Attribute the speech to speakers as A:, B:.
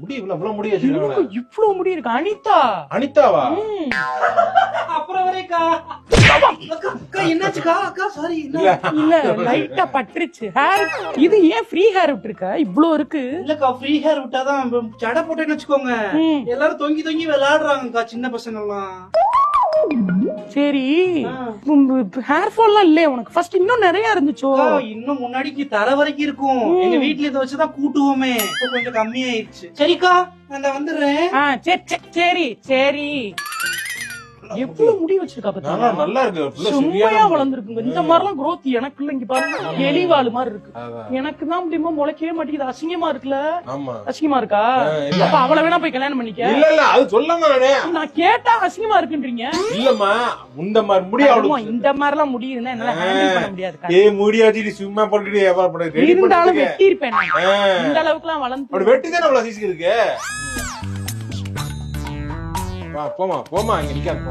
A: முடி இவ்வளவு முடி வச்சிருக்காங்க.
B: இவ்வளவு முடி இருக்கு. அனிதா.
A: அனிதாவா?
C: அப்புறம் வரைக்கா அக்கா என்னாச்சுக்கா? அக்கா சாரி.
B: இல்ல லைட்டா பட்டுருச்சு ஹேர். இது ஏன் ஃப்ரீ ஹேர் விட்டுருக்க? இவ்ளோ இருக்கு.
C: இல்லக்கா ஃப்ரீ ஹேர் விட்டாதான் ஜடை போட்டேன்னு வச்சுக்கோங்க. எல்லாரும் தொங்கி தொங்கி விளையாடுறாங்கக்கா சின்ன பசங்க எல்லாம்.
B: சரி ஹேர் ஃபால்லாம் இல்ல உனக்கு? ஃபர்ஸ்ட் இன்னும் நிறைய இருந்துச்சோ?
C: இன்னும் முன்னாடிக்கு தர வரைக்கும் இருக்கும். எங்க வீட்ல இதை வச்சுதான் கூட்டுவோமே. இப்ப கொஞ்சம் கம்மியாயிருச்சு. சரிக்கா நான் வந்துடுறேன்.
B: சரி சரி. எவ்வளவு முடி வச்சிருக்கா பாத்தீங்களா?
A: நல்லா இருக்கு.
B: சும்மையா வளர்ந்துருக்குங்க. இந்த மாதிரி எல்லாம் growth எனக்கு இல்ல. இங்க பாருங்க எலிவாலு மாதிரி இருக்கு. எனக்கு தான் முடியுமா முளைக்கவே மாட்டேங்குது. அசிங்கமா இருக்குல்ல?
A: ஆமா
B: அசிங்கமா இருக்கா? அப்ப அவளை வேணா போய் கல்யாணம் பண்ணிக்க.
A: இல்ல அது சொல்லமா
B: நான் கேட்டா அசிங்கமா இருக்குன்றீங்க.
A: இல்லம்மா இந்த மாதிரி முடி அவளுக்கு
B: இந்த மாதிரி எல்லாம் முடியுதுன்னா என்னால ஹேண்டில் பண்ண முடியாது.
A: ஏய் முடி வச்சிட்டு சும்மா போட்டுட்டு எவ்வளவு போட
B: இருந்தாலும் வெட்டி இருப்பேன். இந்த அளவுக்கு எல்லாம் வளர்ந்து
A: வெட்டி தானே அவ்வளவு சீசன் இருக்கு. போமா இங்க நிக்காத.